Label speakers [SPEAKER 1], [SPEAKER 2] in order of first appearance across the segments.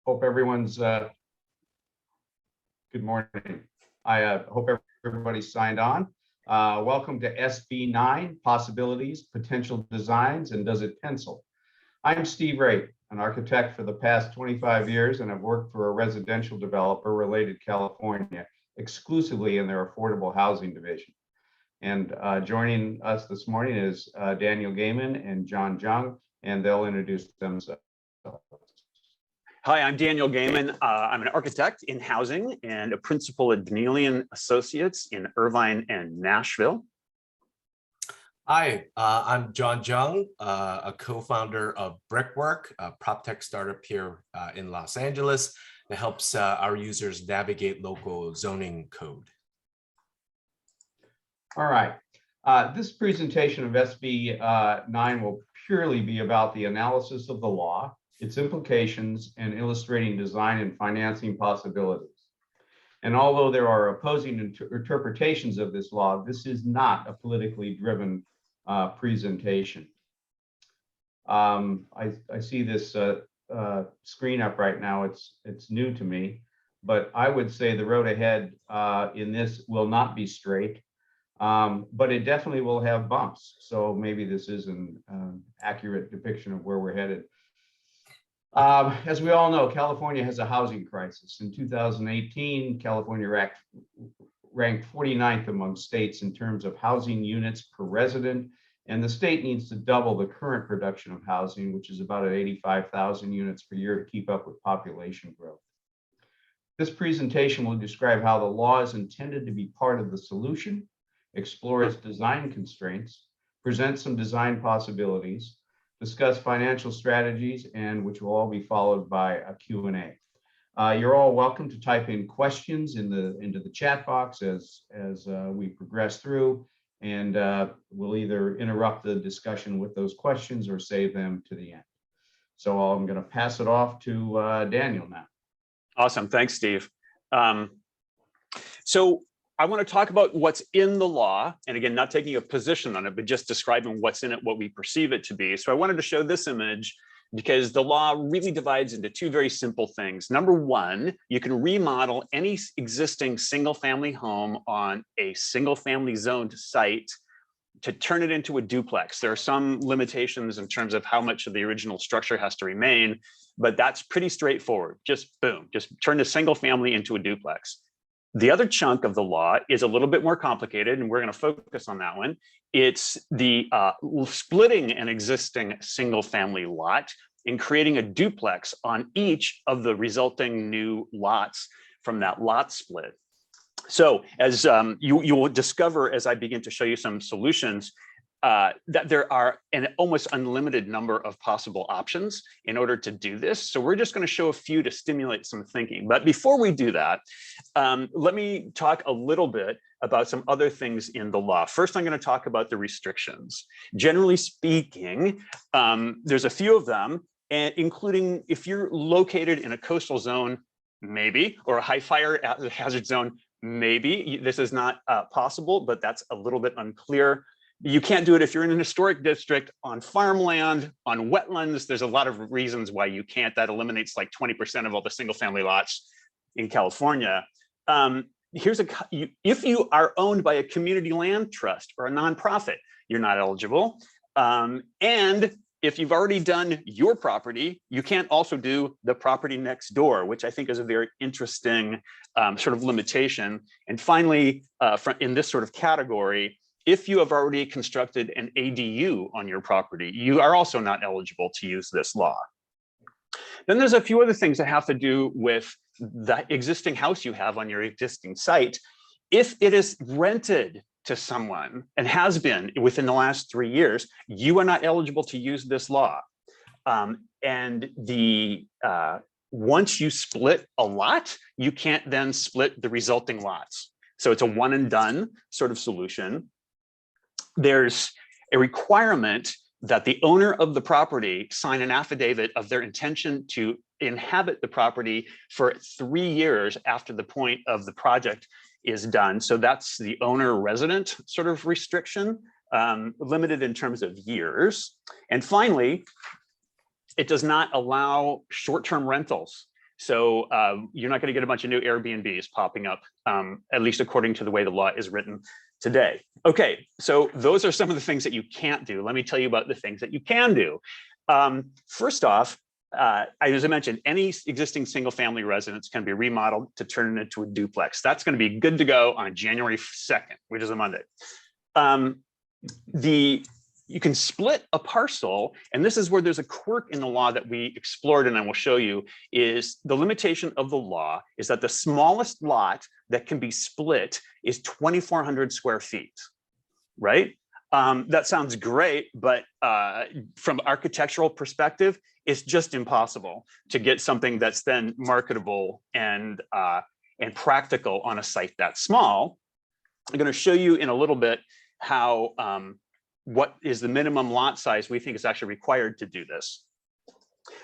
[SPEAKER 1] Hope everyone's good morning. I hope everybody's signed on. Welcome to SB 9, Possibilities, Potential Designs, and Does It Pencil? I'm Steve Raitt, an architect for the past 25 years, and I've worked for a residential developer related California exclusively in their affordable housing division. And joining us this morning is Daniel Gaiman and John Jung, and they'll introduce themselves.
[SPEAKER 2] Hi, I'm Daniel Gaiman. I'm an architect in housing and a principal at Danielian Associates in Irvine and Nashville.
[SPEAKER 3] Hi, I'm John Jung, a co-founder of Brickwork, a prop tech startup here in Los Angeles that helps our users navigate local zoning code.
[SPEAKER 1] All right. This presentation of SB 9 will purely be about the analysis of the law, its implications, and illustrating design and financing possibilities. And although there are opposing interpretations of this law, this is not a politically driven presentation. I see this screen up right now. It's new to me, but I would say the road ahead in this will not be straight, but it definitely will have bumps. So maybe this is an accurate depiction of where we're headed. As we all know, California has a housing crisis. In 2018, California ranked 49th among states in terms of housing units per resident, and the state needs to double the current production of housing, which is about at 85,000 units per year, to keep up with population growth. This presentation will describe how the law is intended to be part of the solution, explore its design constraints, present some design possibilities, discuss financial strategies, and which will all be followed by a Q&A. You're all welcome to type in questions into the chat box as we progress through, and we'll either interrupt the discussion with those questions or save them to the end. So I'm going to pass it off to Daniel now.
[SPEAKER 2] Awesome. Thanks, Steve. So I want to talk about what's in the law, and again, not taking a position on it, but just describing what's in it, what we perceive it to be. So I wanted to show this image because the law really divides into two very simple things. Number one, you can remodel any existing single-family home on a single-family zoned site to turn it into a duplex. There are some limitations in terms of how much of the original structure has to remain, but that's pretty straightforward. Just boom, just turn a single family into a duplex. The other chunk of the law is a little bit more complicated, and we're going to focus on that one. It's the splitting an existing single family lot and creating a duplex on each of the resulting new lots from that lot split. So as you will discover as I begin to show you some solutions, that there are an almost unlimited number of possible options in order to do this. So we're just going to show a few to stimulate some thinking. But before we do that, let me talk a little bit about some other things in the law. First, I'm going to talk about the restrictions. Generally speaking, there's a few of them, and including if you're located in a coastal zone, maybe, or a high fire hazard zone, maybe. This is not possible, but that's a little bit unclear. You can't do it if you're in an historic district, on farmland, on wetlands. There's a lot of reasons why you can't. That eliminates like 20% of all the single family lots in California. If you are owned by a community land trust or a nonprofit, you're not eligible. And if you've already done your property, you can't also do the property next door, which I think is a very interesting sort of limitation. And finally, in this sort of category, if you have already constructed an ADU on your property, you are also not eligible to use this law. Then there's a few other things that have to do with the existing house you have on your existing site. If it is rented to someone and has been within the last 3 years, you are not eligible to use this law. Once you split a lot, you can't then split the resulting lots. So it's a one and done sort of solution. There's a requirement that the owner of the property sign an affidavit of their intention to inhabit the property for 3 years after the point of the project is done. So that's the owner resident sort of restriction, limited in terms of years. And finally, it does not allow short-term rentals. So you're not going to get a bunch of new Airbnbs popping up, at least according to the way the law is written today. Okay, so those are some of the things that you can't do. Let me tell you about the things that you can do. First off, as I mentioned, any existing single family residence can be remodeled to turn it into a duplex. That's going to be good to go on January 2nd, which is a Monday. You can split a parcel, and this is where there's a quirk in the law that we explored, and I will show you, is the limitation of the law is that the smallest lot that can be split is 2,400 square feet, right? That sounds great, but from architectural perspective, it's just impossible to get something that's then marketable and practical on a site that small. I'm going to show you in a little bit how what is the minimum lot size we think is actually required to do this.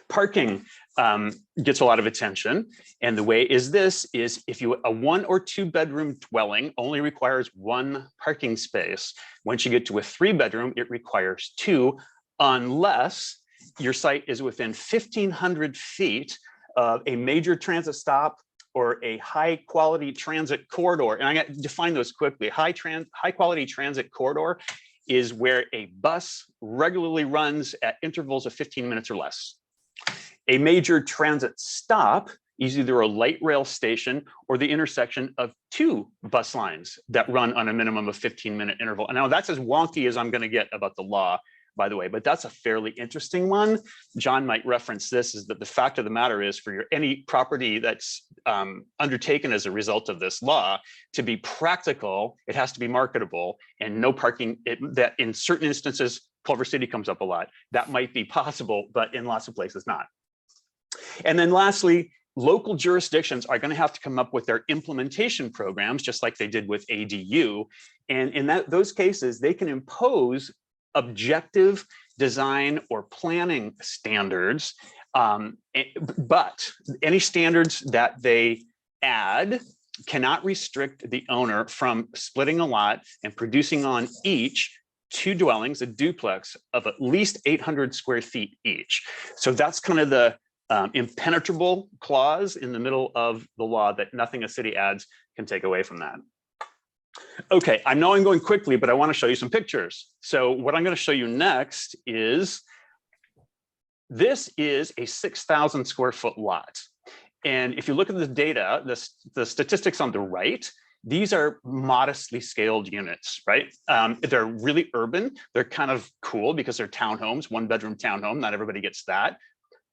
[SPEAKER 2] Parking gets a lot of attention, and the way is this is if you a 1 or 2 bedroom dwelling only requires 1 parking space. Once you get to a 3 bedroom, it requires 2, unless your site is within 1,500 feet of a major transit stop or a high quality transit corridor. And I'm going to define those quickly. High quality transit corridor is where a bus regularly runs at intervals of 15 minutes or less. A major transit stop is either a light rail station or the intersection of 2 bus lines that run on a minimum of 15-minute interval. And now that's as wonky as I'm going to get about the law, by the way, but that's a fairly interesting one. John might reference this, is that the fact of the matter is for any property that's undertaken as a result of this law, to be practical, it has to be marketable, and no parking, that in certain instances, Culver City comes up a lot. That might be possible, but in lots of places not. And then lastly, local jurisdictions are going to have to come up with their implementation programs, just like they did with ADU. And in those cases, they can impose objective design or planning standards, but any standards that they add cannot restrict the owner from splitting a lot and producing on each 2 dwellings, a duplex of at least 800 square feet each. So that's kind of the impenetrable clause in the middle of the law that nothing a city adds can take away from that. Okay, I know I'm going quickly, but I want to show you some pictures. So what I'm going to show you next is, this is a 6,000 square foot lot. And if you look at the data, the statistics on the right, these are modestly scaled units, right? They're really urban. They're kind of cool because they're townhomes, 1-bedroom townhome. Not everybody gets that.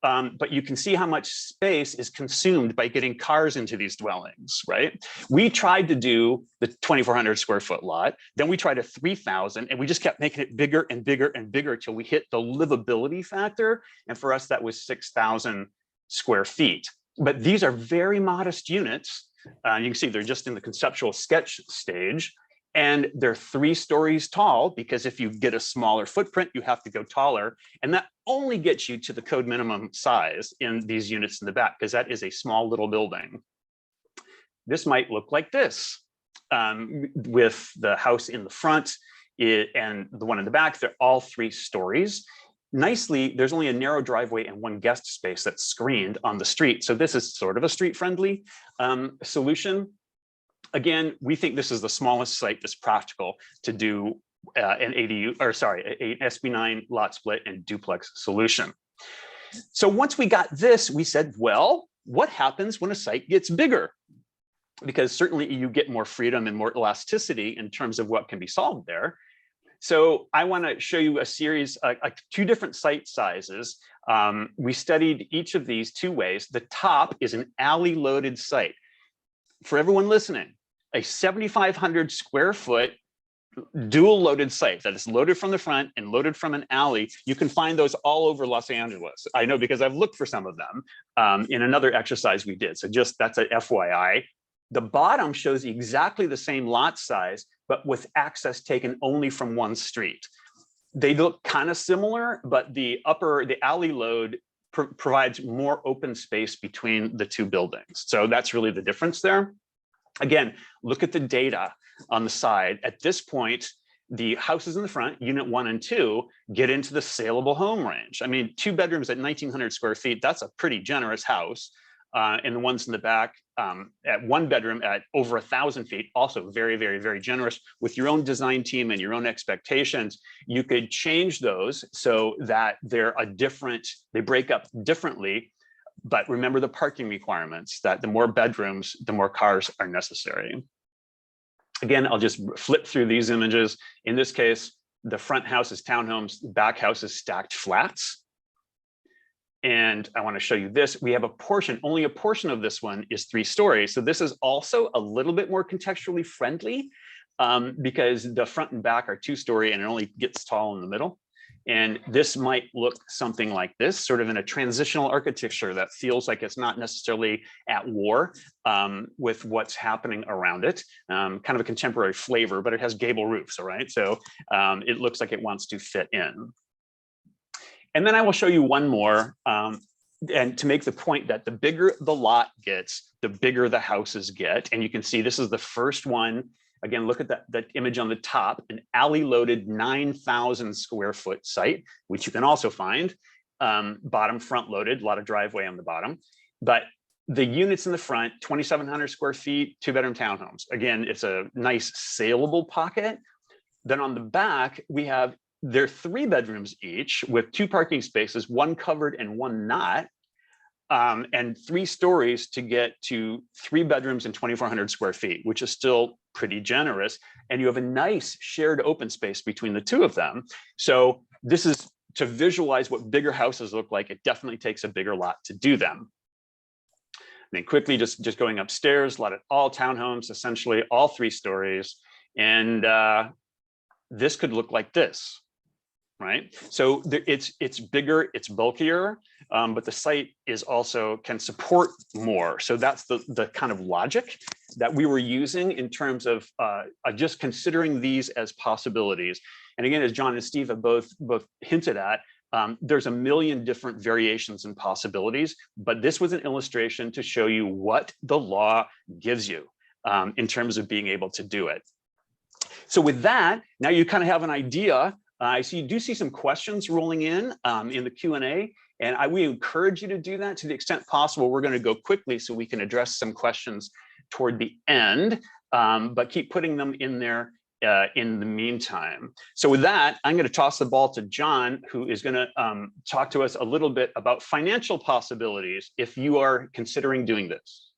[SPEAKER 2] But you can see how much space is consumed by getting cars into these dwellings, right? We tried to do the 2,400 square foot lot, then we tried a 3,000, and we just kept making it bigger and bigger and bigger till we hit the livability factor. And for us, that was 6,000 square feet. But these are very modest units. You can see they're just in the conceptual sketch stage. And they're 3 stories tall, because if you get a smaller footprint, you have to go taller. And that only gets you to the code minimum size in these units in the back, because that is a small little building. This might look like this, with the house in the front and the one in the back. They're all 3 stories. Nicely, there's only a narrow driveway and 1 guest space that's screened on the street. So this is sort of a street-friendly solution. Again, we think this is the smallest site that's practical to do an ADU, or sorry, an SB9 lot split and duplex solution. So once we got this, we said, well, what happens when a site gets bigger? Because certainly you get more freedom and more elasticity in terms of what can be solved there. So I want to show you a series, 2 different site sizes. We studied each of these 2 ways. The top is an alley loaded site. For everyone listening, a 7,500 square foot dual loaded site that is loaded from the front and loaded from an alley. You can find those all over Los Angeles. I know because I've looked for some of them in another exercise we did. So just that's an FYI. The bottom shows exactly the same lot size, but with access taken only from 1 street. They look kind of similar, but the alley load provides more open space between the 2 buildings. So that's really the difference there. Again, look at the data on the side. At this point, the houses in the front, unit 1 and 2, get into the saleable home range. I mean, 2 bedrooms at 1,900 square feet, that's a pretty generous house. and the ones in the back at 1 bedroom at over 1,000 feet, also very, very, very generous. With your own design team and your own expectations, you could change those so that they're they break up differently. But remember the parking requirements, that the more bedrooms, the more cars are necessary. Again, I'll just flip through these images. In this case, the front house is townhomes, the back house is stacked flats. And I want to show you this. We have only a portion of this one is 3 stories. So this is also a little bit more contextually friendly because the front and back are 2-story and it only gets tall in the middle. And this might look something like this, sort of in a transitional architecture that feels like it's not necessarily at war with what's happening around it. Kind of a contemporary flavor, but it has gable roofs, all right? So it looks like it wants to fit in. And then I will show you one more, and to make the point that the bigger the lot gets, the bigger the houses get. And you can see this is the first one. Again, look at that image on the top, an alley-loaded 9,000 square foot site, which you can also find. Bottom front-loaded, a lot of driveway on the bottom. But the units in the front, 2,700 square feet, 2-bedroom townhomes. Again, it's a nice saleable pocket. Then on the back, they're 3 bedrooms each with 2 parking spaces, 1 covered and 1 not, and 3 stories to get to 3 bedrooms and 2,400 square feet, which is still pretty generous. And you have a nice shared open space between the 2 of them. So this is to visualize what bigger houses look like. It definitely takes a bigger lot to do them. And then quickly, just going upstairs, all townhomes, essentially all 3 stories. And this could look like this. Right, so it's bigger, it's bulkier, but the site is also can support more. So that's the kind of logic that we were using in terms of just considering these as possibilities. And again, as John and Steve have both hinted at, there's a million different variations and possibilities. But this was an illustration to show you what the law gives you in terms of being able to do it. So with that, now you kind of have an idea. I do see some questions rolling in the Q&A, and we encourage you to do that to the extent possible. We're going to go quickly so we can address some questions toward the end, but keep putting them in there in the meantime. So with that, I'm going to toss the ball to John, who is going to talk to us a little bit about financial possibilities if you are considering doing this.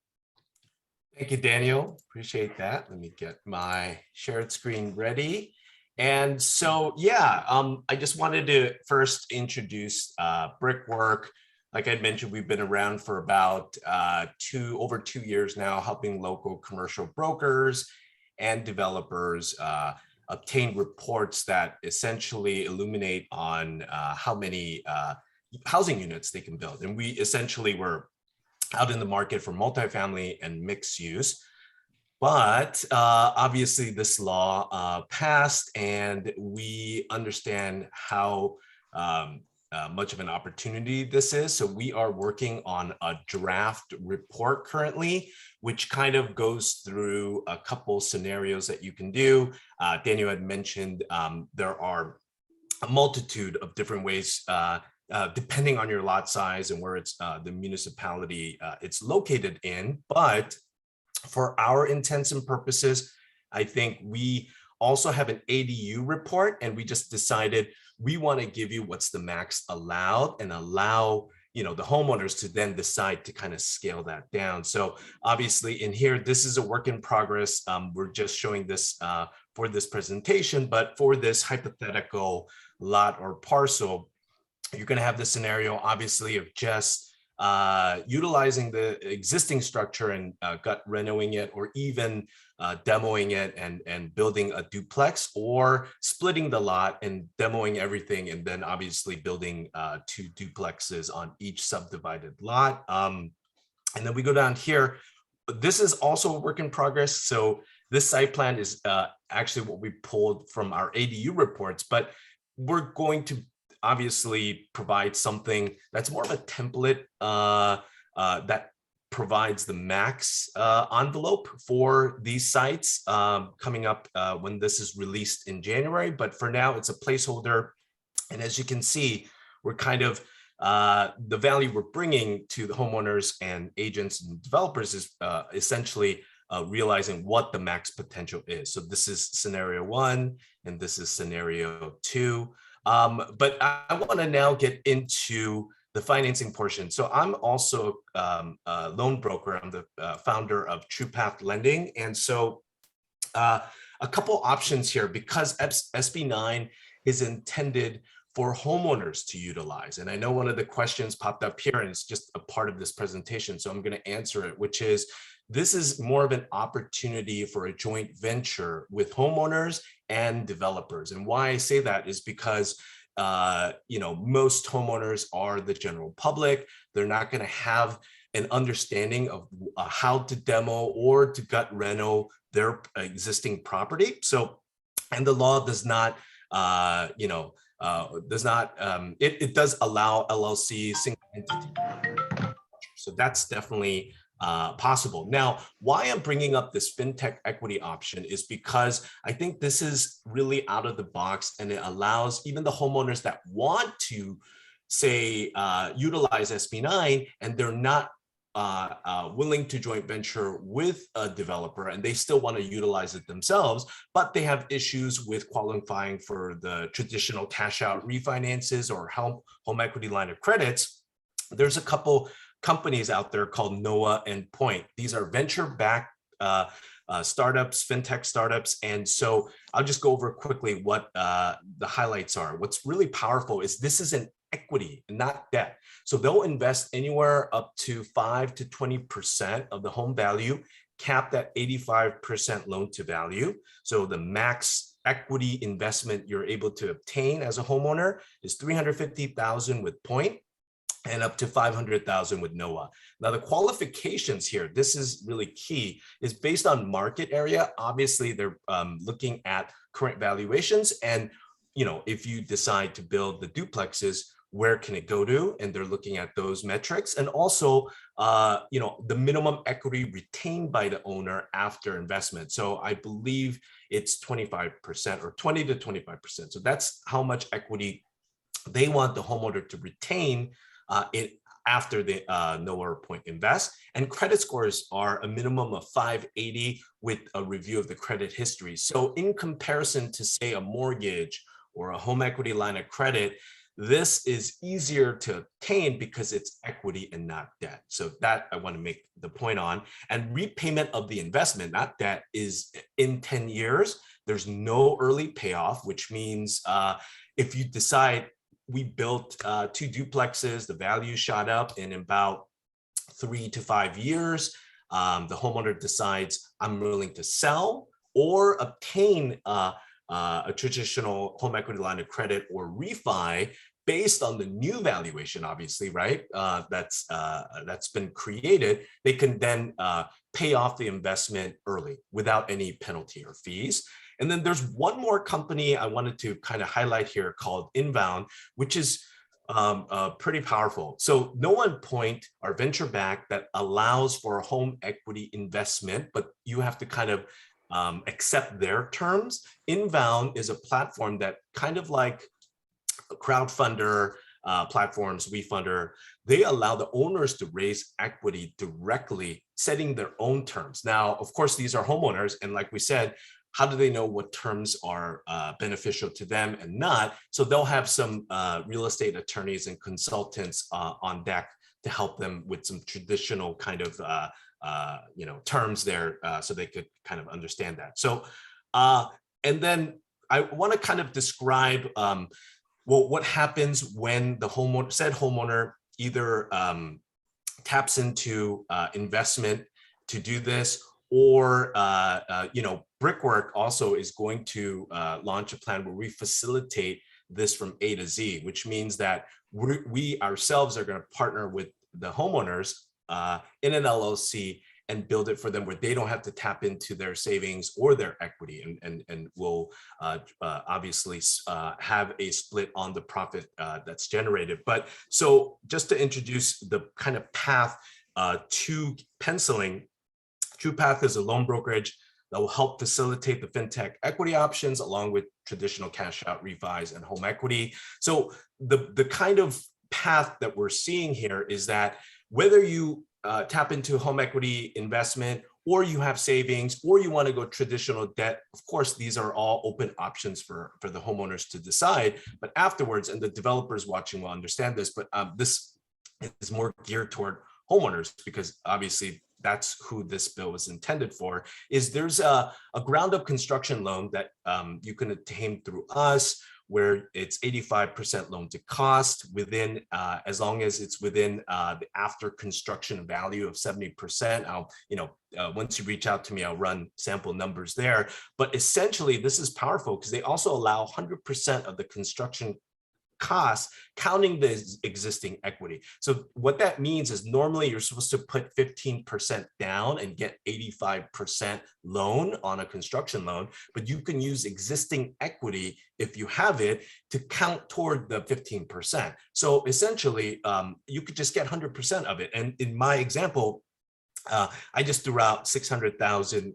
[SPEAKER 3] Thank you, Daniel. Appreciate that. Let me get my shared screen ready. And so, yeah, I just wanted to first introduce Brickwork. Like I mentioned, we've been around for about over 2 years now, helping local commercial brokers and developers obtain reports that essentially illuminate on how many housing units they can build. And we essentially were out in the market for multifamily and mixed use. But obviously this law passed, and we understand how much of an opportunity this is. So we are working on a draft report currently, which kind of goes through a couple scenarios that you can do. Daniel had mentioned there are a multitude of different ways depending on your lot size and where it's the municipality it's located in. But for our intents and purposes, I think we also have an ADU report, and we just decided we want to give you what's the max allowed and allow the homeowners to then decide to kind of scale that down. So obviously in here, this is a work in progress. We're just showing this for this presentation, but for this hypothetical lot or parcel, you're going to have the scenario obviously of just utilizing the existing structure and gut renoing it, or even demoing it and building a duplex, or splitting the lot and demoing everything and then obviously building 2 duplexes on each subdivided lot. And then we go down here. This is also a work in progress. So this site plan is actually what we pulled from our ADU reports, but we're going to obviously provide something that's more of a template that provides the max envelope for these sites coming up when this is released in January. But for now, it's a placeholder. And as you can see, we're kind of the value we're bringing to the homeowners and agents and developers is essentially realizing what the max potential is. So this is scenario 1, and this is scenario 2. But I want to now get into the financing portion. So I'm also a loan broker. I'm the founder of TruePath Lending. And so a couple options here, because SB9 is intended for homeowners to utilize. And I know one of the questions popped up here, and it's just a part of this presentation, so I'm going to answer it, which is, this is more of an opportunity for a joint venture with homeowners and developers. And why I say that is because most homeowners are the general public. They're not going to have an understanding of how to demo or to gut reno their existing property. So, and the law does not, it does allow LLC single entity. So that's definitely possible. Now, why I'm bringing up this fintech equity option is because I think this is really out of the box, and it allows even the homeowners that want to say utilize SB9 and they're not willing to joint venture with a developer and they still want to utilize it themselves, but they have issues with qualifying for the traditional cash out refinances or home equity line of credits. There's a couple companies out there called Noah and Point. These are venture-backed startups, fintech startups. And so I'll just go over quickly what the highlights are. What's really powerful is this is an equity, not debt. So they'll invest anywhere up to 5 to 20% of the home value, capped at 85% loan to value. So the max equity investment you're able to obtain as a homeowner is $350,000 with Point, and up to $500,000 with Noah. Now, the qualifications here, this is really key, is based on market area. Obviously, they're looking at current valuations. And, if you decide to build the duplexes, where can it go to? And they're looking at those metrics. And also, the minimum equity retained by the owner after investment. So I believe it's 25% or 20 to 25%. So that's how much equity they want the homeowner to retain after the Noah or Point invest. And credit scores are a minimum of 580 with a review of the credit history. So in comparison to, say, a mortgage or a home equity line of credit, this is easier to obtain because it's equity and not debt. So that I want to make the point on. And repayment of the investment, not debt, is in 10 years. There's no early payoff, which means if you decide, we built 2 duplexes, the value shot up in about 3 to 5 years. The homeowner decides, I'm willing to sell or obtain a traditional home equity line of credit or refi based on the new valuation, obviously, right? That's been created. They can then pay off the investment early without any penalty or fees. And then there's one more company I wanted to kind of highlight here called Inbound, which is pretty powerful. So Noah and Point are venture backed that allows for a home equity investment, but you have to kind of accept their terms. Inbound is a platform that kind of like crowdfunder platforms, WeFunder, they allow the owners to raise equity directly, setting their own terms. Now, of course, these are homeowners. And like we said, how do they know what terms are beneficial to them and not? So they'll have some real estate attorneys and consultants on deck to help them with some traditional kind of terms there, so they could kind of understand that. So, and then I want to kind of describe what happens when the said homeowner either taps into investment to do this, or Brickwork also is going to launch a plan where we facilitate this from A to Z, which means that we ourselves are going to partner with the homeowners in an LLC and build it for them where they don't have to tap into their savings or their equity, and will obviously have a split on the profit that's generated. But so just to introduce the kind of path to penciling, TruePath is a loan brokerage that will help facilitate the fintech equity options along with traditional cash out refis and home equity. So the kind of path that we're seeing here is that whether you tap into home equity investment, or you have savings, or you want to go traditional debt, of course, these are all open options for the homeowners to decide. But afterwards, and the developers watching will understand this, but this is more geared toward homeowners, because obviously that's who this bill is intended for, is there's a ground up construction loan that you can obtain through us, where it's 85% loan to cost within, as long as it's within the after construction value of 70%. I'll, once you reach out to me, I'll run sample numbers there. But essentially, this is powerful because they also allow 100% of the construction costs, counting the existing equity. So what that means is normally you're supposed to put 15% down and get 85% loan on a construction loan, but you can use existing equity if you have it to count toward the 15%. So essentially, you could just get 100% of it. And in my example, I just threw out 600,000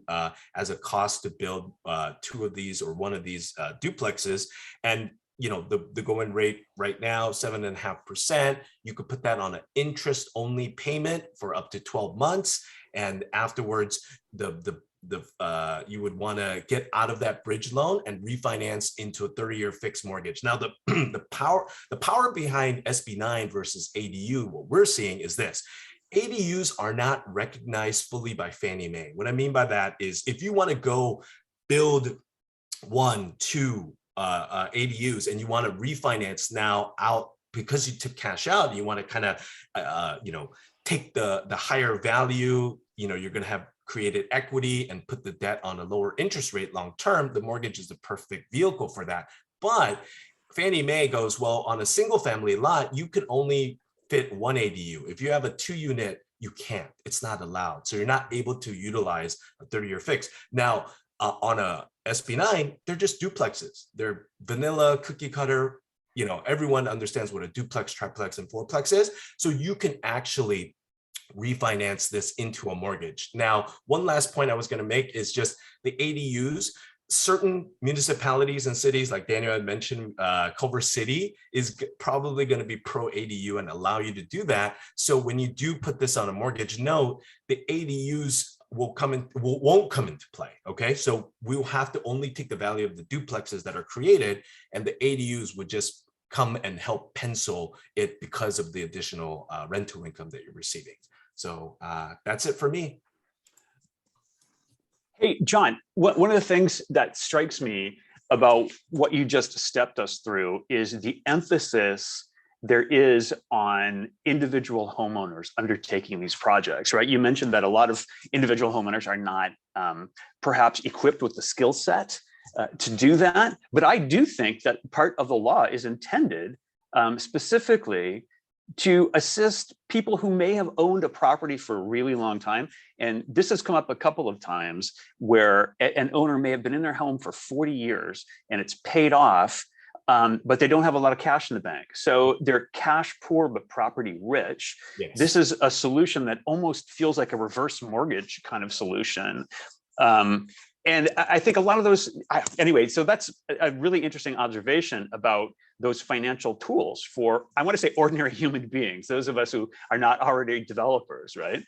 [SPEAKER 3] as a cost to build two of these or one of these duplexes, and the going rate right now, 7.5%. You could put that on an interest-only payment for up to 12 months, and afterwards, you would want to get out of that bridge loan and refinance into a 30-year fixed mortgage. Now, the power behind SB 9 versus ADU, what we're seeing is this. ADUs are not recognized fully by Fannie Mae. What I mean by that is, if you want to go build 1, 2 ADUs and you want to refinance now out because you took cash out, you want to kind of take the higher value, you're going to have created equity and put the debt on a lower interest rate long term, the mortgage is the perfect vehicle for that. But Fannie Mae goes, well, on a single family lot, you can only fit 1 ADU. If you have a 2-unit, you can't. It's not allowed. So you're not able to utilize a 30-year fix. Now, on a SB 9, they're just duplexes. They're vanilla cookie cutter. Everyone understands what a duplex, triplex, and fourplex is. So you can actually refinance this into a mortgage. Now, one last point I was going to make is just the ADUs. Certain municipalities and cities, like Daniel had mentioned, Culver City is probably going to be pro ADU and allow you to do that. So when you do put this on a mortgage note, the ADUs won't come into play. Okay, so we'll have to only take the value of the duplexes that are created, and the ADUs would just come and help pencil it because of the additional rental income that you're receiving. So that's it for me.
[SPEAKER 2] Hey, John, one of the things that strikes me about what you just stepped us through is the emphasis there is on individual homeowners undertaking these projects, right? You mentioned that a lot of individual homeowners are not perhaps equipped with the skill set to do that. But I do think that part of the law is intended specifically to assist people who may have owned a property for a really long time. And this has come up a couple of times where an owner may have been in their home for 40 years and it's paid off, but they don't have a lot of cash in the bank. So they're cash poor, but property rich. Yes. This is a solution that almost feels like a reverse mortgage kind of solution. And I think a lot of those, anyway, so that's a really interesting observation about those financial tools for, I want to say, ordinary human beings, those of us who are not already developers, right?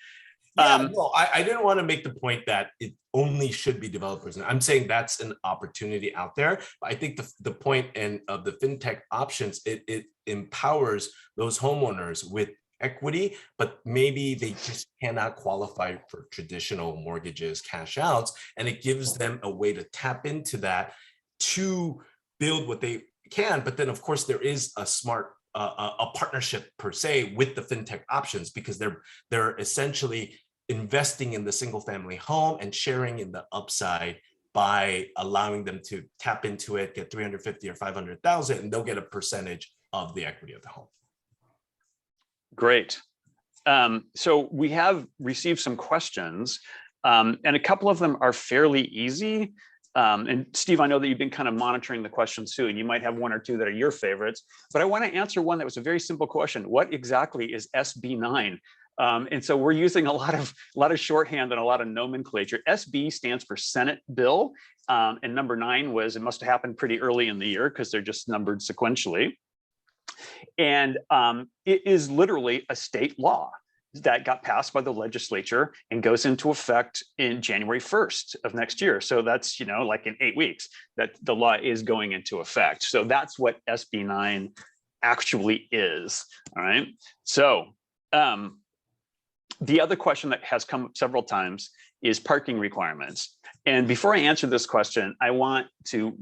[SPEAKER 3] Yeah, no, I didn't want to make the point that it only should be developers. And I'm saying that's an opportunity out there. But I think the point of the fintech options, it empowers those homeowners with equity, but maybe they just cannot qualify for traditional mortgages, cash outs, and it gives them a way to tap into that to build what they can. But then, of course, there is a smart a partnership per se with the fintech options, because they're essentially investing in the single family home and sharing in the upside by allowing them to tap into it, get 350 or 500,000, and they'll get a percentage of the equity of the home.
[SPEAKER 2] Great. So we have received some questions, and a couple of them are fairly easy. And Steve, I know that you've been kind of monitoring the questions too, and you might have one or two that are your favorites, but I want to answer one that was a very simple question. What exactly is SB 9? And so we're using a lot of shorthand and a lot of nomenclature. SB stands for Senate bill, and number 9 was, it must have happened pretty early in the year because they're just numbered sequentially. And it is literally a state law that got passed by the legislature and goes into effect in January 1st of next year. So that's, like in 8 weeks that the law is going into effect. So that's what SB 9 actually is. All right. So the other question that has come up several times is parking requirements. And before I answer this question, I want to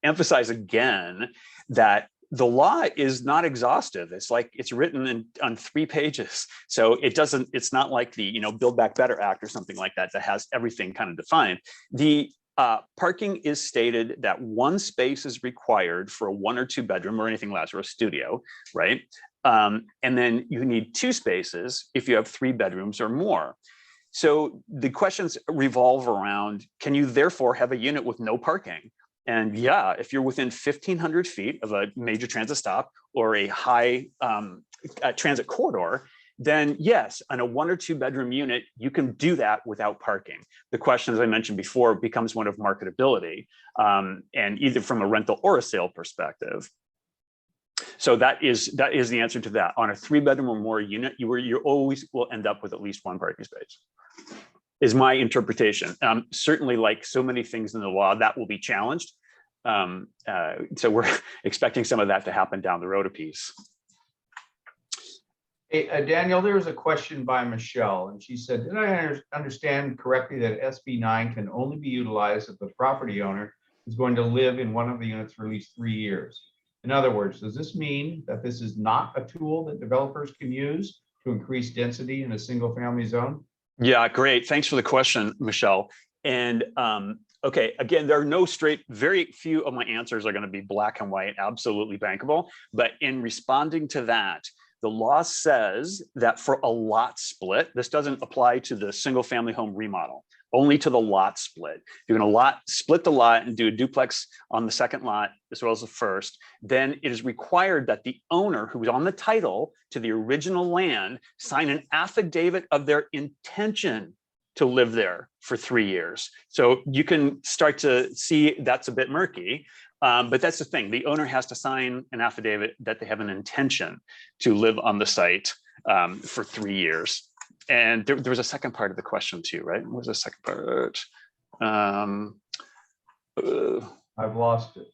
[SPEAKER 2] emphasize again that the law is not exhaustive. It's like it's written on 3 pages. So it's not like the, Build Back Better Act or something like that has everything kind of defined. The parking is stated that 1 space is required for a 1 or 2 bedroom or anything less, or a studio, right? And then you need 2 spaces if you have 3 bedrooms or more. So the questions revolve around, can you therefore have a unit with no parking? And yeah, if you're within 1,500 feet of a major transit stop or a high transit corridor, then yes, on a 1 or 2 bedroom unit, you can do that without parking. The question, as I mentioned before, becomes one of marketability, and either from a rental or a sale perspective. So that is the answer to that. On a 3 bedroom or more unit, you always will end up with at least 1 parking space, is my interpretation. Certainly, like so many things in the law, that will be challenged. So we're expecting some of that to happen down the road a piece.
[SPEAKER 1] Hey, Daniel, there was a question by Michelle, and she said, did I understand correctly that SB 9 can only be utilized if the property owner is going to live in one of the units for at least 3 years? In other words, does this mean that this is not a tool that developers can use to increase density in a single family zone?
[SPEAKER 2] Yeah, great. Thanks for the question, Michelle. And okay, again, there are no very few of my answers are going to be black and white, absolutely bankable. But in responding to that, the law says that for a lot split, this doesn't apply to the single family home remodel, only to the lot split. If you're going to split the lot and do a duplex on the second lot as well as the first, then it is required that the owner who is on the title to the original land sign an affidavit of their intention to live there for 3 years. So you can start to see that's a bit murky. But that's the thing, the owner has to sign an affidavit that they have an intention to live on the site for 3 years. And there was a second part of the question too, right? What was the second part?
[SPEAKER 1] I've lost it.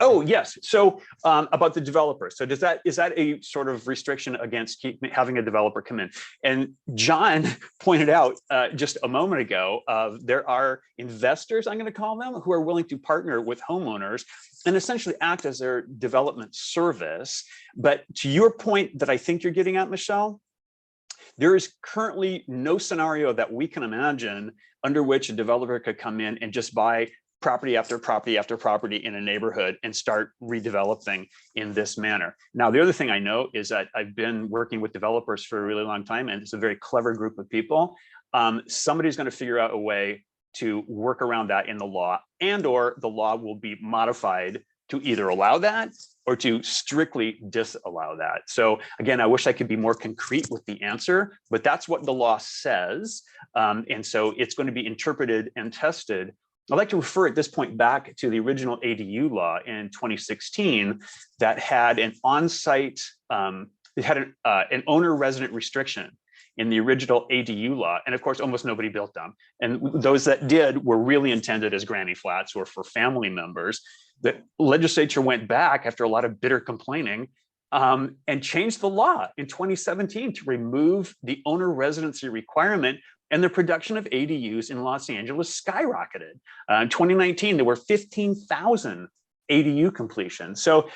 [SPEAKER 2] Oh, yes. So about the developer. So is that a sort of restriction against having a developer come in? And John pointed out just a moment ago, there are investors, I'm going to call them, who are willing to partner with homeowners and essentially act as their development service. But to your point that I think you're getting at, Michelle, there is currently no scenario that we can imagine under which a developer could come in and just buy property after property after property in a neighborhood and start redeveloping in this manner. Now, the other thing I know is that I've been working with developers for a really long time, and it's a very clever group of people. Somebody's going to figure out a way to work around that in the law, and/or the law will be modified to either allow that or to strictly disallow that. So again, I wish I could be more concrete with the answer, but that's what the law says. And so it's going to be interpreted and tested. I'd like to refer at this point back to the original ADU law in 2016 that had an on-site, it had an owner-resident restriction in the original ADU law. And of course, almost nobody built them. And those that did were really intended as granny flats or for family members. The legislature went back after a lot of bitter complaining and changed the law in 2017 to remove the owner residency requirement, and the production of ADUs in Los Angeles skyrocketed. In 2019, there were 15,000 ADU completions. So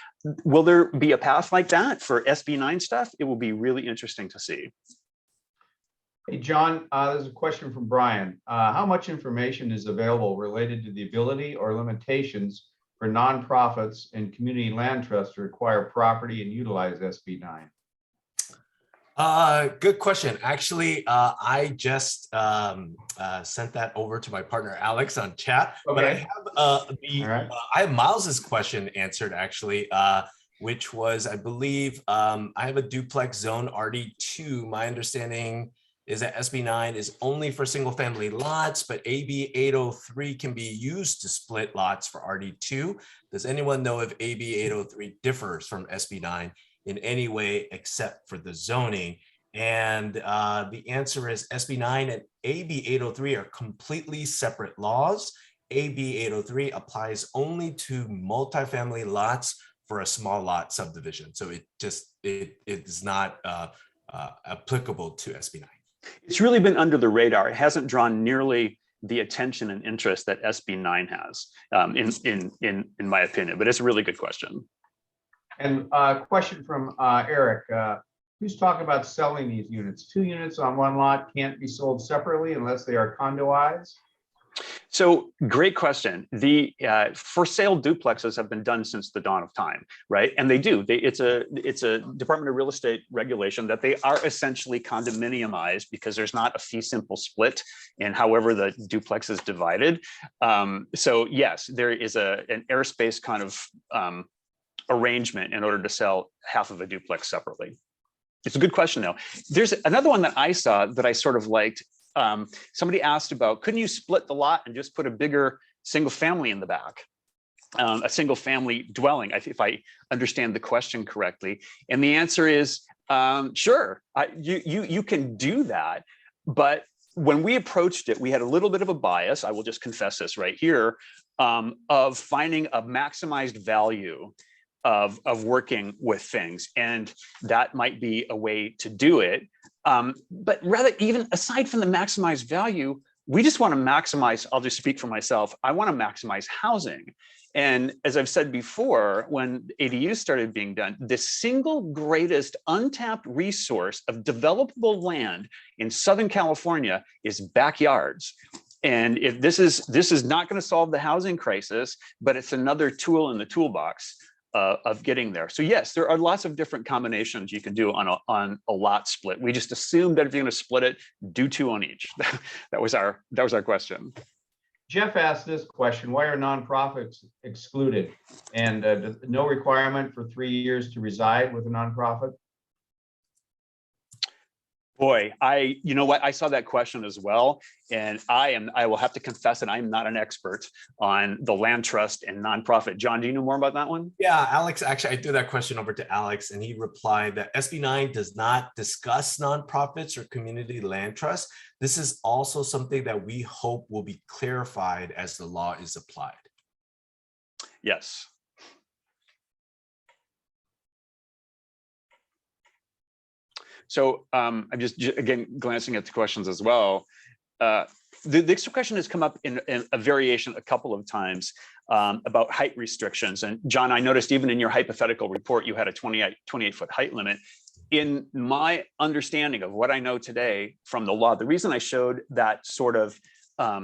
[SPEAKER 2] will there be a path like that for SB 9 stuff? It will be really interesting to see.
[SPEAKER 1] Hey, John, there's a question from Brian. How much information is available related to the ability or limitations for nonprofits and community land trusts to acquire property and utilize SB 9?
[SPEAKER 3] Good question. Actually, I just sent that over to my partner Alex on chat. Okay. But I have I have Miles's question answered actually, which was, I believe, I have a duplex zone RD2. My understanding is that SB9 is only for single family lots, but AB 803 can be used to split lots for RD2. Does anyone know if AB 803 differs from SB9 in any way except for the zoning? And the answer is SB9 and AB 803 are completely separate laws. AB 803 applies only to multifamily lots for a small lot subdivision. So it is not applicable to SB9.
[SPEAKER 2] It's really been under the radar. It hasn't drawn nearly the attention and interest that SB9 has, in my opinion. But it's a really good question.
[SPEAKER 1] And a question from Eric. Who's talking about selling these units? 2 units on one lot can't be sold separately unless they are condoized?
[SPEAKER 2] So great question. The for sale duplexes have been done since the dawn of time, right? And they do. It's a Department of Real Estate regulation that they are essentially condominiumized because there's not a fee simple split in however the duplex is divided. So yes, there is an airspace kind of arrangement in order to sell half of a duplex separately. It's a good question though. There's another one that I saw that I sort of liked. Somebody asked about, couldn't you split the lot and just put a bigger single family in the back? A single family dwelling, if I understand the question correctly. And the answer is, sure, you can do that. But when we approached it, we had a little bit of a bias, I will just confess this right here, of finding a maximized value of working with things. And that might be a way to do it. But rather, even aside from the maximized value, we just want to maximize, I'll just speak for myself, I want to maximize housing. And as I've said before, when ADUs started being done, the single greatest untapped resource of developable land in Southern California is backyards. And if this is not going to solve the housing crisis, but it's another tool in the toolbox of getting there. So yes, there are lots of different combinations you can do on a lot split. We just assumed that if you're going to split it, do 2 on each. That was our question.
[SPEAKER 1] Jeff asked this question: why are nonprofits excluded? And no requirement for 3 years to reside with a nonprofit?
[SPEAKER 2] Boy, you know what? I saw that question as well. And I will have to confess that I'm not an expert on the land trust and nonprofit. John, do you know more about that one?
[SPEAKER 3] Yeah, Alex, actually, I threw that question over to Alex and he replied that SB9 does not discuss nonprofits or community land trusts. This is also something that we hope will be clarified as the law is applied.
[SPEAKER 2] Yes. So I'm just again glancing at the questions as well. The next question has come up in a variation a couple of times about height restrictions. And John, I noticed even in your hypothetical report, you had a 28-foot height limit. In my understanding of what I know today from the law, the reason I showed that sort of, I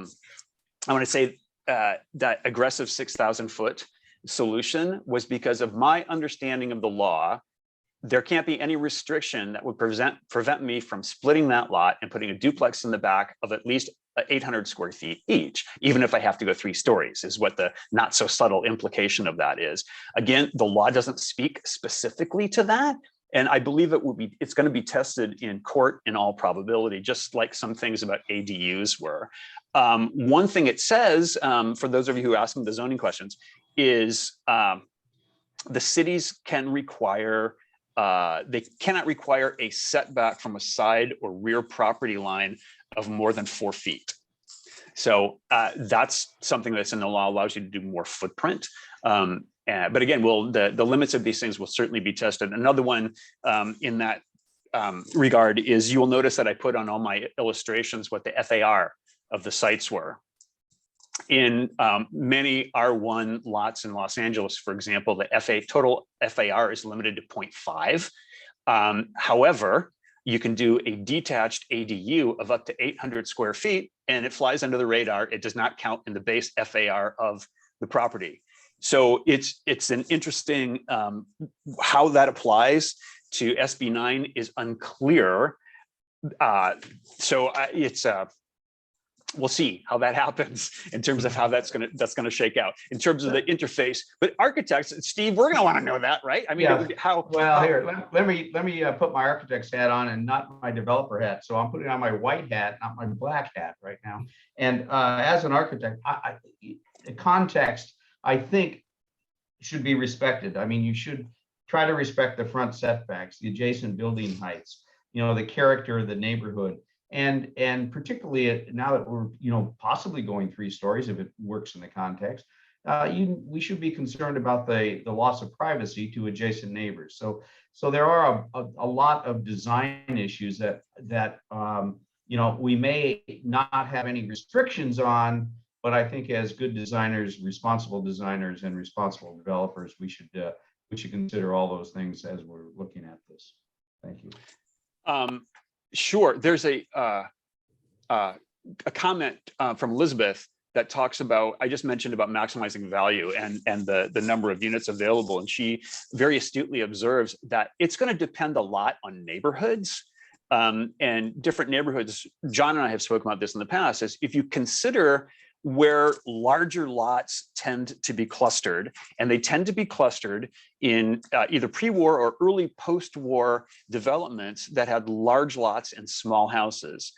[SPEAKER 2] want to say that aggressive 6,000 foot solution was because of my understanding of the law. There can't be any restriction that would prevent me from splitting that lot and putting a duplex in the back of at least 800 square feet each, even if I have to go 3 stories, is what the not so subtle implication of that is. Again, the law doesn't speak specifically to that. And I believe it's going to be tested in court in all probability, just like some things about ADUs were. One thing it says, for those of you who ask me the zoning questions, is the cities can require they cannot require a setback from a side or rear property line of more than 4 feet. So that's something that's in the law, allows you to do more footprint. But again, the limits of these things will certainly be tested. Another one in that regard is, you will notice that I put on all my illustrations what the FAR of the sites were. In many R1 lots in Los Angeles, for example, the total FAR is limited to 0.5. However, you can do a detached ADU of up to 800 square feet and it flies under the radar. It does not count in the base FAR of the property. So it's an interesting, how that applies to SB9 is unclear. we'll see how that happens in terms of how that's gonna shake out in terms of the interface. But architects, Steve, we're gonna want to know that, right? I mean,
[SPEAKER 1] Yeah.
[SPEAKER 2] how
[SPEAKER 1] Well, here, let me put my architect's hat on and not my developer hat. So I'm putting on my white hat, not my black hat right now. And as an architect, the context, I think, should be respected. I mean, you should try to respect the front setbacks, the adjacent building heights, the character of the neighborhood. And particularly now that we're, possibly going 3 stories, if it works in the context, we should be concerned about the loss of privacy to adjacent neighbors. So there are a lot of design issues that we may not have any restrictions on, but I think as good designers, responsible designers, and responsible developers, we should consider all those things as we're looking at this. Thank you.
[SPEAKER 2] Sure. There's a comment from Elizabeth that talks about, I just mentioned about maximizing value and the number of units available. And she very astutely observes that it's going to depend a lot on neighborhoods and different neighborhoods. John and I have spoken about this in the past, is if you consider where larger lots tend to be clustered, and they tend to be clustered in either pre-war or early post-war developments that had large lots and small houses.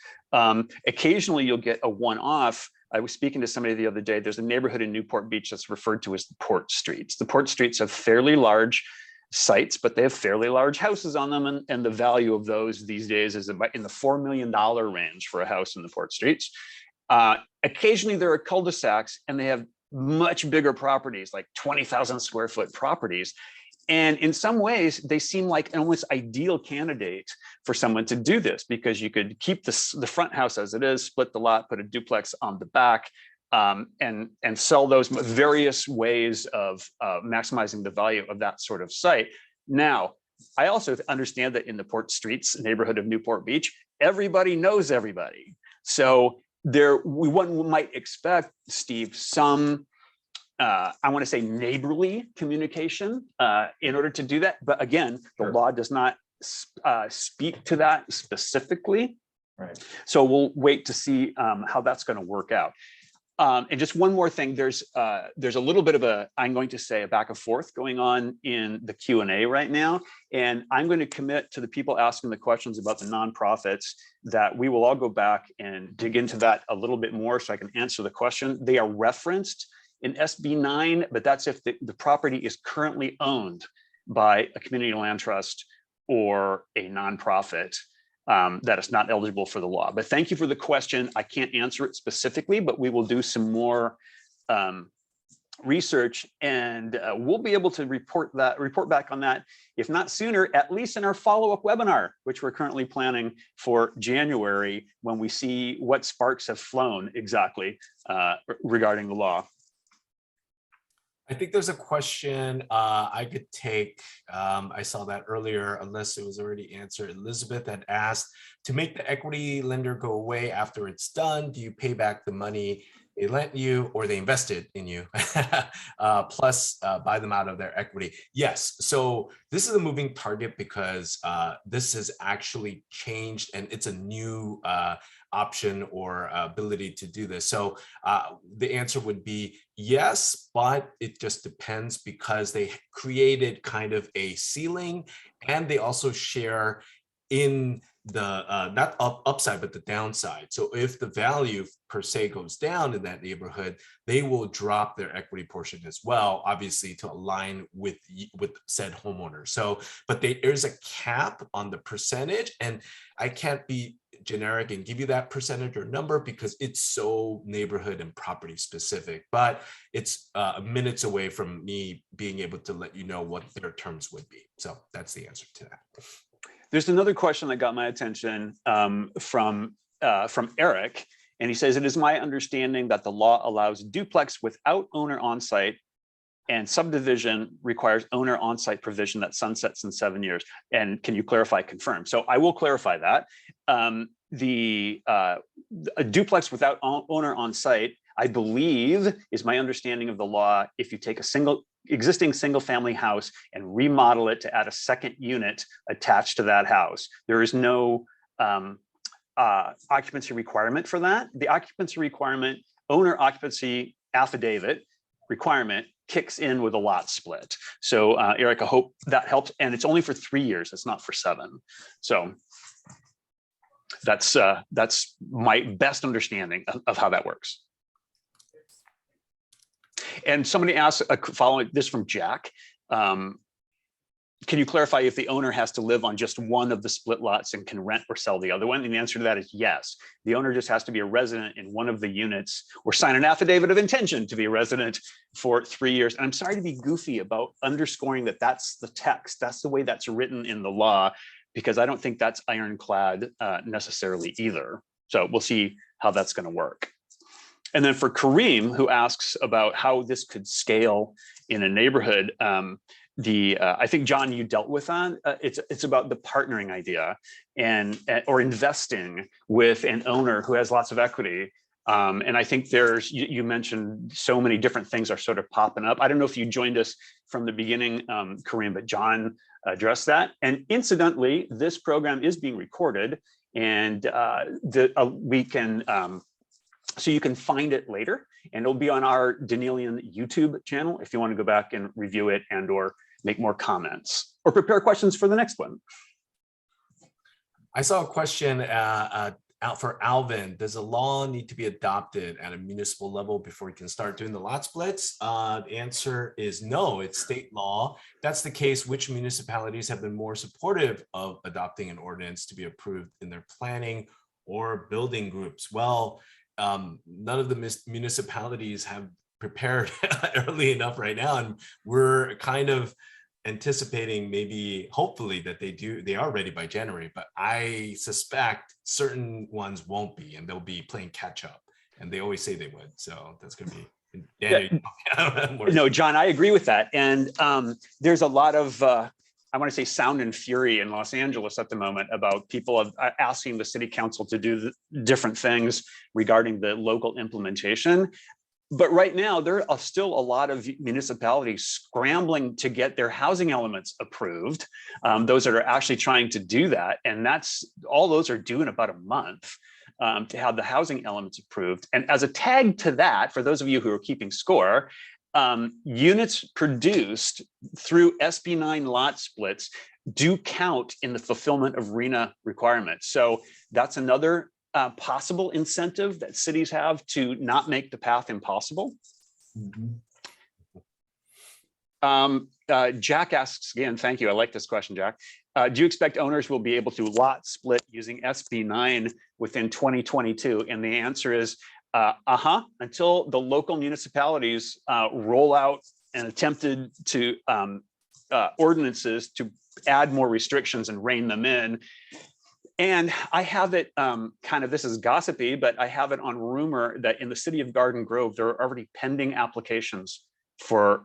[SPEAKER 2] Occasionally you'll get a one-off. I was speaking to somebody the other day. There's a neighborhood in Newport Beach that's referred to as the Port Streets. The Port Streets have fairly large sites, but they have fairly large houses on them. And the value of those these days is about in the $4 million range for a house in the Port Streets. Occasionally there are cul-de-sacs and they have much bigger properties, like 20,000 square foot properties. And in some ways they seem like an almost ideal candidate for someone to do this, because you could keep the front house as it is, split the lot, put a duplex on the back, and sell those various ways of maximizing the value of that sort of site. Now, I also understand that in the Port Streets neighborhood of Newport Beach, everybody knows everybody. So one might expect, Steve, some, I want to say neighborly communication in order to do that. But again, the law does not speak to that specifically.
[SPEAKER 1] Right.
[SPEAKER 2] So we'll wait to see how that's going to work out. And just one more thing, there's a little bit of I'm going to say a back and forth going on in the Q&A right now. And I'm going to commit to the people asking the questions about the nonprofits that we will all go back and dig into that a little bit more so I can answer the question. They are referenced in SB 9, but that's if the property is currently owned by a community land trust or a nonprofit that is not eligible for the law. But thank you for the question. I can't answer it specifically, but we will do some more research, and we'll be able to report back on that, if not sooner, at least in our follow-up webinar, which we're currently planning for January, when we see what sparks have flown exactly regarding the law.
[SPEAKER 3] I think there's a question I could take. I saw that earlier, unless it was already answered. Elizabeth had asked, to make the equity lender go away after it's done, do you pay back the money they lent you or they invested in you, plus buy them out of their equity? Yes. So this is a moving target because this has actually changed, and it's a new option or ability to do this. So the answer would be yes, but it just depends, because they created kind of a ceiling, and they also share in the not upside, but the downside. So if the value per se goes down in that neighborhood, they will drop their equity portion as well, obviously to align with said homeowner. So, but there's a cap on the percentage, and I can't be generic and give you that percentage or number because it's so neighborhood and property specific, but it's minutes away from me being able to let you know what their terms would be. So that's the answer to that.
[SPEAKER 2] There's another question that got my attention from Eric, and he says, it is my understanding that the law allows duplex without owner on-site, and subdivision requires owner on-site provision that sunsets in 7 years. And can you clarify, confirm? So I will clarify that. A duplex without owner on-site, I believe, is my understanding of the law. If you take a existing single family house and remodel it to add a second unit attached to that house, there is no occupancy requirement for that. The occupancy requirement, owner occupancy affidavit requirement kicks in with a lot split. So Eric, I hope that helps. And it's only for 3 years. It's not for 7. So that's my best understanding of how that works. And somebody asked, following this from Jack, can you clarify if the owner has to live on just one of the split lots and can rent or sell the other one? And the answer to that is yes. The owner just has to be a resident in one of the units or sign an affidavit of intention to be a resident for 3 years. And I'm sorry to be goofy about underscoring that that's the text. That's the way that's written in the law, because I don't think that's ironclad necessarily either. So we'll see how that's going to work. And then for Kareem, who asks about how this could scale in a neighborhood, I think, John, you dealt with that. It's about the partnering idea or investing with an owner who has lots of equity. And I think you mentioned so many different things are sort of popping up. I don't know if you joined us from the beginning, Kareem, but John addressed that. And incidentally, this program is being recorded, and we can, so you can find it later, and it'll be on our Danielian YouTube channel if you want to go back and review it and or make more comments or prepare questions for the next one.
[SPEAKER 3] I saw a question out for Alvin. Does a law need to be adopted at a municipal level before you can start doing the lot splits? The answer is no, it's state law. If that's the case, which municipalities have been more supportive of adopting an ordinance to be approved in their planning or building groups? Well, none of the municipalities have prepared early enough right now, and we're kind of anticipating, maybe hopefully, that they are ready by January, but I suspect certain ones won't be, and they'll be playing catch up, and they always say they would. So that's going to be Daniel.
[SPEAKER 2] No, John, I agree with that. And there's a lot of I want to say sound and fury in Los Angeles at the moment about people asking the city council to do different things regarding the local implementation. But right now, there are still a lot of municipalities scrambling to get their housing elements approved. Those that are actually trying to do that. And all those are due in about a month to have the housing elements approved. And as a tag to that, for those of you who are keeping score, units produced through SB9 lot splits do count in the fulfillment of RHNA requirements. So that's another possible incentive that cities have to not make the path impossible. Jack asks again, thank you. I like this question, Jack. Do you expect owners will be able to lot split using SB9 within 2022? And the answer is until the local municipalities roll out and attempted to ordinances to add more restrictions and rein them in. And I have it kind of, this is gossipy, but I have it on rumor that in the city of Garden Grove, there are already pending applications for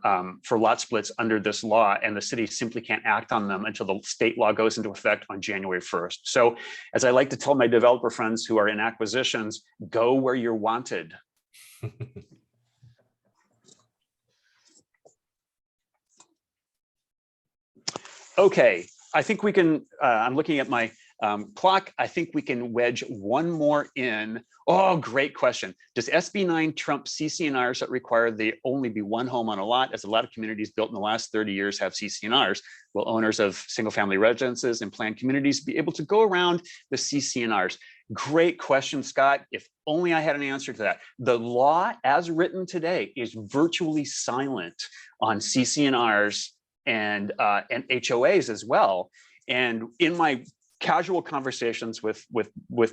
[SPEAKER 2] lot splits under this law, and the city simply can't act on them until the state law goes into effect on January 1st. So as I like to tell my developer friends who are in acquisitions, go where you're wanted. Okay, I think we can, I'm looking at my clock. I think we can wedge one more in. Oh, great question. Does SB9 trump CC&Rs that require there only be one home on a lot, as a lot of communities built in the last 30 years have CC&Rs? Will owners of single family residences and planned communities be able to go around the CC&Rs? Great question, Scott. If only I had an answer to that. The law as written today is virtually silent on CC&Rs and HOAs as well. And in my casual conversations with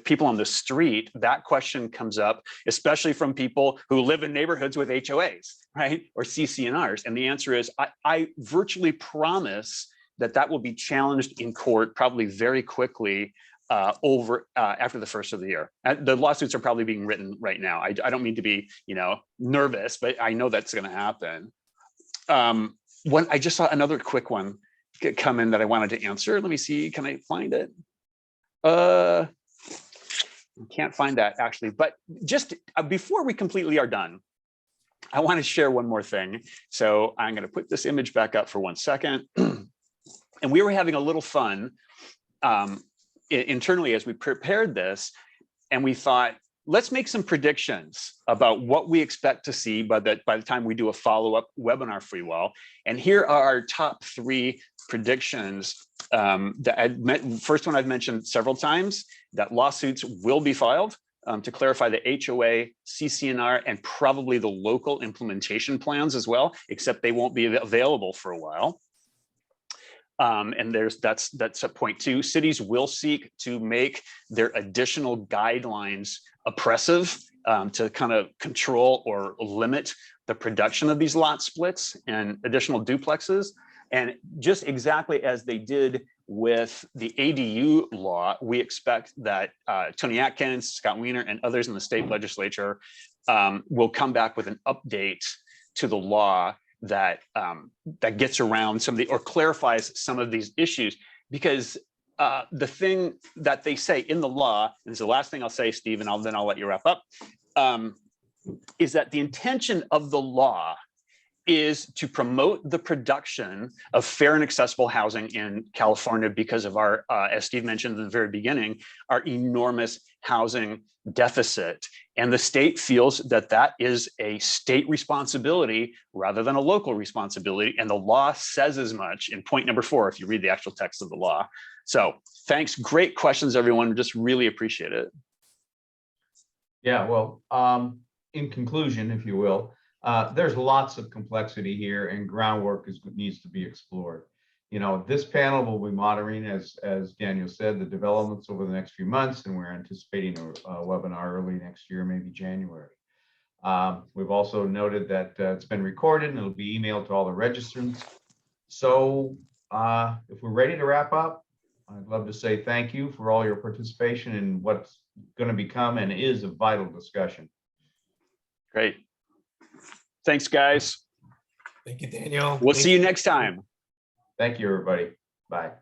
[SPEAKER 2] people on the street, that question comes up, especially from people who live in neighborhoods with HOAs, right? Or CC&Rs. And the answer is, I virtually promise that will be challenged in court probably very quickly after the first of the year. The lawsuits are probably being written right now. I don't mean to be, nervous, but I know that's going to happen. I just saw another quick one come in that I wanted to answer. Let me see, can I find it? I can't find that actually, but just before we completely are done, I want to share one more thing. So I'm going to put this image back up for 1 second. And we were having a little fun internally as we prepared this, and we thought, let's make some predictions about what we expect to see by the time we do a follow-up webinar for you all. And here are our top 3 predictions. First one I've mentioned several times, that lawsuits will be filed to clarify the HOA, CC&R, and probably the local implementation plans as well, except they won't be available for a while. And that's a point 2. Cities will seek to make their additional guidelines oppressive to kind of control or limit the production of these lot splits and additional duplexes. And just exactly as they did with the ADU law, we expect that Tony Atkins, Scott Wiener, and others in the state legislature will come back with an update to the law that that gets around some of the, or clarifies some of these issues. Because the thing that they say in the law, and this is the last thing I'll say, Steve, and then I'll let you wrap up, is that the intention of the law is to promote the production of fair and accessible housing in California because of our, as Steve mentioned at the very beginning, our enormous housing deficit. And the state feels that that is a state responsibility rather than a local responsibility. And the law says as much in point number 4, if you read the actual text of the law. So thanks. Great questions, everyone. Just really appreciate it.
[SPEAKER 1] Yeah, well, in conclusion, if you will, there's lots of complexity here and groundwork needs to be explored. You know, this panel will be monitoring, as Daniel said, the developments over the next few months, and we're anticipating a webinar early next year, maybe January. We've also noted that it's been recorded and it'll be emailed to all the registrants. So if we're ready to wrap up, I'd love to say thank you for all your participation in what's going to become and is a vital discussion.
[SPEAKER 2] Great. Thanks, guys.
[SPEAKER 3] Thank you, Daniel.
[SPEAKER 2] We'll see you next time.
[SPEAKER 1] Thank you, everybody. Bye.